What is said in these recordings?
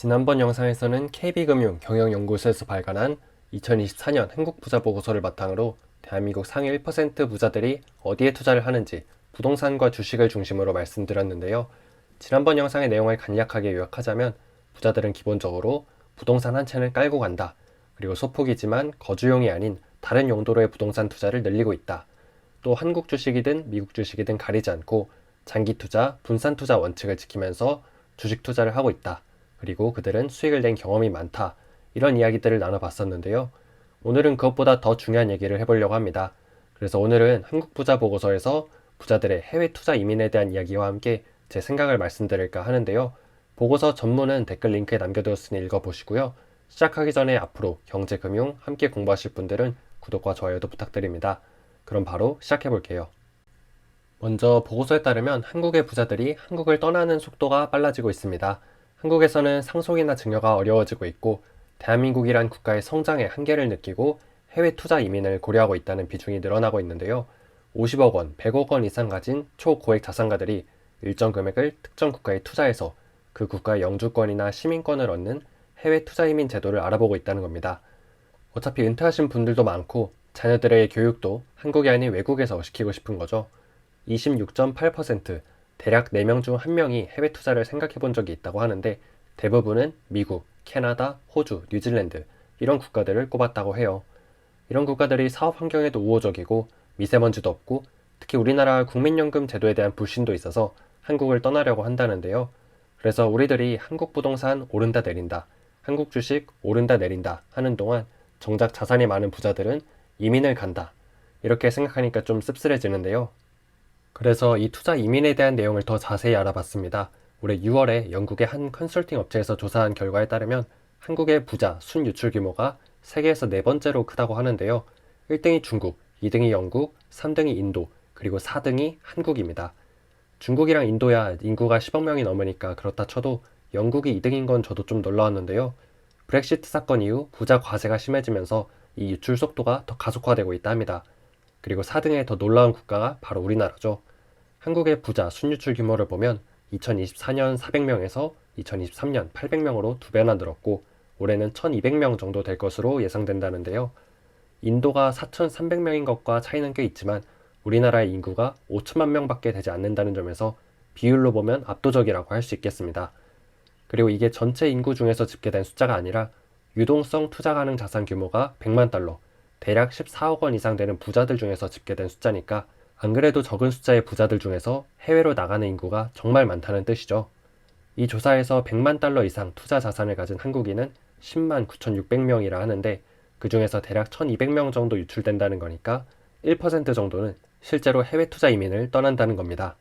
지난번 영상에서는 KB금융 경영연구소에서 발간한 2024년 한국부자 보고서를 바탕으로 대한민국 상위 1% 부자들이 어디에 투자를 하는지 부동산과 주식을 중심으로 말씀드렸는데요. 지난번 영상의 내용을 간략하게 요약하자면 부자들은 기본적으로 부동산 한 채를 깔고 간다. 그리고 소폭이지만 거주용이 아닌 다른 용도로의 부동산 투자를 늘리고 있다. 또 한국 주식이든 미국 주식이든 가리지 않고 장기 투자, 분산 투자 원칙을 지키면서 주식 투자를 하고 있다. 그리고 그들은 수익을 낸 경험이 많다. 이런 이야기들을 나눠봤었는데요. 오늘은 그것보다 더 중요한 얘기를 해보려고 합니다. 그래서 오늘은 한국부자 보고서에서 부자들의 해외 투자 이민에 대한 이야기와 함께 제 생각을 말씀드릴까 하는데요. 보고서 전문은 댓글 링크에 남겨두었으니 읽어보시고요. 시작하기 전에 앞으로 경제, 금융 함께 공부하실 분들은 구독과 좋아요도 부탁드립니다. 그럼 바로 시작해볼게요. 먼저 보고서에 따르면 한국의 부자들이 한국을 떠나는 속도가 빨라지고 있습니다. 한국에서는 상속이나 증여가 어려워지고 있고 대한민국이란 국가의 성장의 한계를 느끼고 해외 투자 이민을 고려하고 있다는 비중이 늘어나고 있는데요. 50억 원, 100억 원 이상 가진 초고액 자산가들이 일정 금액을 특정 국가에 투자해서 그 국가의 영주권이나 시민권을 얻는 해외 투자 이민 제도를 알아보고 있다는 겁니다. 어차피 은퇴하신 분들도 많고 자녀들의 교육도 한국이 아닌 외국에서 시키고 싶은 거죠. 26.8%, 대략 4명 중 1명이 해외 투자를 생각해 본 적이 있다고 하는데 대부분은 미국, 캐나다, 호주, 뉴질랜드 이런 국가들을 꼽았다고 해요. 이런 국가들이 사업 환경에도 우호적이고 미세먼지도 없고 특히 우리나라 국민연금 제도에 대한 불신도 있어서 한국을 떠나려고 한다는데요. 그래서 우리들이 한국 부동산 오른다 내린다, 한국 주식 오른다 내린다 하는 동안 정작 자산이 많은 부자들은 이민을 간다. 이렇게 생각하니까 좀 씁쓸해지는데요. 그래서 이 투자 이민에 대한 내용을 더 자세히 알아봤습니다. 올해 6월에 영국의 한 컨설팅 업체에서 조사한 결과에 따르면 한국의 부자 순유출 규모가 세계에서 네 번째로 크다고 하는데요. 1등이 중국, 2등이 영국, 3등이 인도, 그리고 4등이 한국입니다. 중국이랑 인도야 인구가 10억 명이 넘으니까 그렇다 쳐도 영국이 2등인 건 저도 좀 놀라웠는데요. 브렉시트 사건 이후 부자 과세가 심해지면서 이 유출 속도가 더 가속화되고 있다 합니다. 그리고 4등의 더 놀라운 국가가 바로 우리나라죠. 한국의 부자 순유출 규모를 보면 2024년 400명에서 2023년 800명으로 2배나 늘었고 올해는 1200명 정도 될 것으로 예상된다는데요. 인도가 4300명인 것과 차이는 꽤 있지만 우리나라의 인구가 5천만 명밖에 되지 않는다는 점에서 비율로 보면 압도적이라고 할 수 있겠습니다. 그리고 이게 전체 인구 중에서 집계된 숫자가 아니라 유동성 투자 가능 자산 규모가 100만 달러, 대략 14억 원 이상 되는 부자들 중에서 집계된 숫자니까 안 그래도 적은 숫자의 부자들 중에서 해외로 나가는 인구가 정말 많다는 뜻이죠. 이 조사에서 100만 달러 이상 투자 자산을 가진 한국인은 10만 9,600명이라 하는데 그 중에서 대략 1,200명 정도 유출된다는 거니까 1% 정도는 실제로 해외 투자 이민을 떠난다는 겁니다.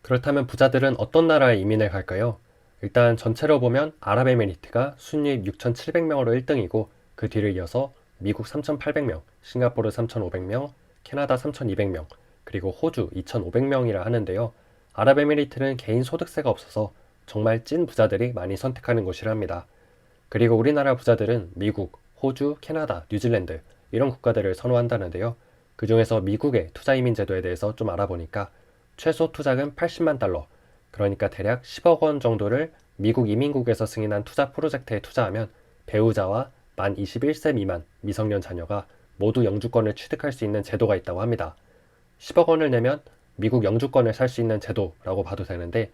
그렇다면 부자들은 어떤 나라에 이민을 갈까요? 일단 전체로 보면 아랍에미리트가 순유입 6,700명으로 1등이고 그 뒤를 이어서 미국 3,800명, 싱가포르 3,500명, 캐나다 3,200명, 그리고 호주 2,500명이라 하는데요. 아랍에미리트는 개인 소득세가 없어서 정말 찐 부자들이 많이 선택하는 곳이랍니다. 그리고 우리나라 부자들은 미국, 호주, 캐나다, 뉴질랜드 이런 국가들을 선호한다는데요. 그 중에서 미국의 투자 이민 제도에 대해서 좀 알아보니까 최소 투자금 80만 달러, 그러니까 대략 10억 원 정도를 미국 이민국에서 승인한 투자 프로젝트에 투자하면 배우자와 만 21세 미만 미성년 자녀가 모두 영주권을 취득할 수 있는 제도가 있다고 합니다. 10억 원을 내면 미국 영주권을 살 수 있는 제도라고 봐도 되는데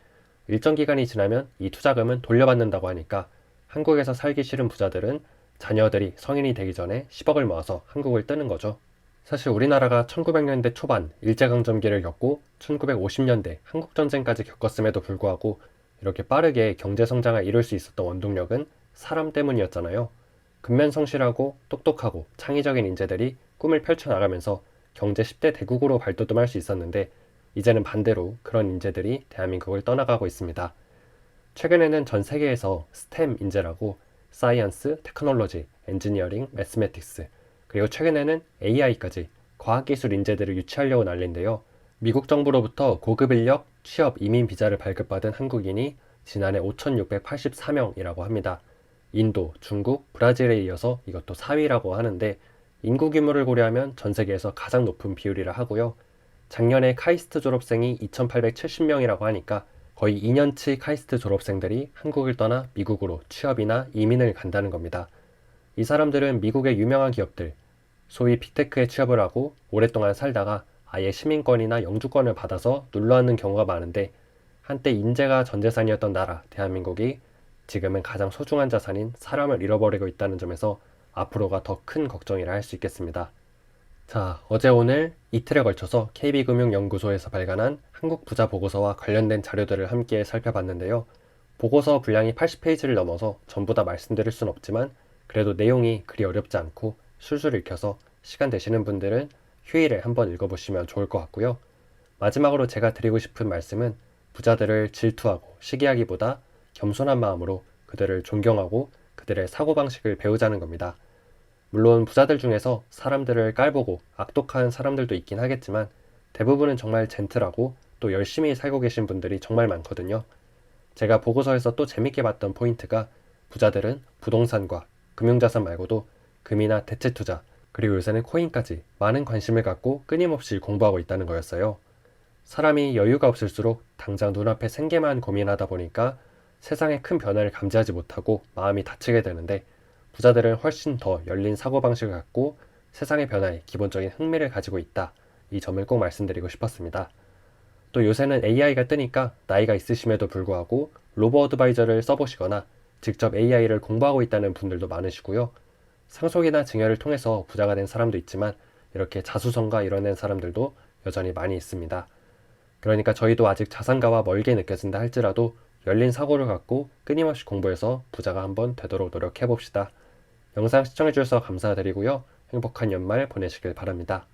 일정 기간이 지나면 이 투자금은 돌려받는다고 하니까 한국에서 살기 싫은 부자들은 자녀들이 성인이 되기 전에 10억을 모아서 한국을 뜨는 거죠. 사실 우리나라가 1900년대 초반 일제강점기를 겪고 1950년대 한국전쟁까지 겪었음에도 불구하고 이렇게 빠르게 경제성장을 이룰 수 있었던 원동력은 사람 때문이었잖아요. 근면성실하고 똑똑하고 창의적인 인재들이 꿈을 펼쳐나가면서 경제 10대 대국으로 발돋움할 수 있었는데 이제는 반대로 그런 인재들이 대한민국을 떠나가고 있습니다. 최근에는 전 세계에서 스템 인재라고 사이언스, 테크놀로지, 엔지니어링, 매스매틱스 그리고 최근에는 AI까지 과학기술 인재들을 유치하려고 난리인데요. 미국 정부로부터 고급 인력 취업 이민 비자를 발급받은 한국인이 지난해 5,684명이라고 합니다. 인도, 중국, 브라질에 이어서 이것도 4위라고 하는데 인구 규모를 고려하면 전 세계에서 가장 높은 비율이라 하고요. 작년에 카이스트 졸업생이 2,870명이라고 하니까 거의 2년치 카이스트 졸업생들이 한국을 떠나 미국으로 취업이나 이민을 간다는 겁니다. 이 사람들은 미국의 유명한 기업들, 소위 빅테크에 취업을 하고 오랫동안 살다가 아예 시민권이나 영주권을 받아서 눌러앉는 경우가 많은데, 한때 인재가 전 재산이었던 나라 대한민국이 지금은 가장 소중한 자산인 사람을 잃어버리고 있다는 점에서 앞으로가 더 큰 걱정이라 할 수 있겠습니다. 자, 어제 오늘 이틀에 걸쳐서 KB금융연구소에서 발간한 한국 부자 보고서와 관련된 자료들을 함께 살펴봤는데요. 보고서 분량이 80페이지를 넘어서 전부 다 말씀드릴 순 없지만 그래도 내용이 그리 어렵지 않고 술술 읽혀서 시간 되시는 분들은 휴일에 한번 읽어보시면 좋을 것 같고요. 마지막으로 제가 드리고 싶은 말씀은 부자들을 질투하고 시기하기보다 겸손한 마음으로 그들을 존경하고 그들의 사고방식을 배우자는 겁니다. 물론 부자들 중에서 사람들을 깔보고 악독한 사람들도 있긴 하겠지만 대부분은 정말 젠틀하고 또 열심히 살고 계신 분들이 정말 많거든요. 제가 보고서에서 또 재밌게 봤던 포인트가 부자들은 부동산과 금융자산 말고도 금이나 대체 투자, 그리고 요새는 코인까지 많은 관심을 갖고 끊임없이 공부하고 있다는 거였어요. 사람이 여유가 없을수록 당장 눈앞에 생계만 고민하다 보니까 세상의 큰 변화를 감지하지 못하고 마음이 다치게 되는데, 부자들은 훨씬 더 열린 사고방식을 갖고 세상의 변화에 기본적인 흥미를 가지고 있다. 이 점을 꼭 말씀드리고 싶었습니다. 또 요새는 AI가 뜨니까 나이가 있으심에도 불구하고 로보 어드바이저를 써보시거나 직접 AI를 공부하고 있다는 분들도 많으시고요. 상속이나 증여를 통해서 부자가 된 사람도 있지만 이렇게 자수성가 이뤄낸 사람들도 여전히 많이 있습니다. 그러니까 저희도 아직 자산가와 멀게 느껴진다 할지라도 열린 사고를 갖고 끊임없이 공부해서 부자가 한번 되도록 노력해봅시다. 영상 시청해주셔서 감사드리고요. 행복한 연말 보내시길 바랍니다.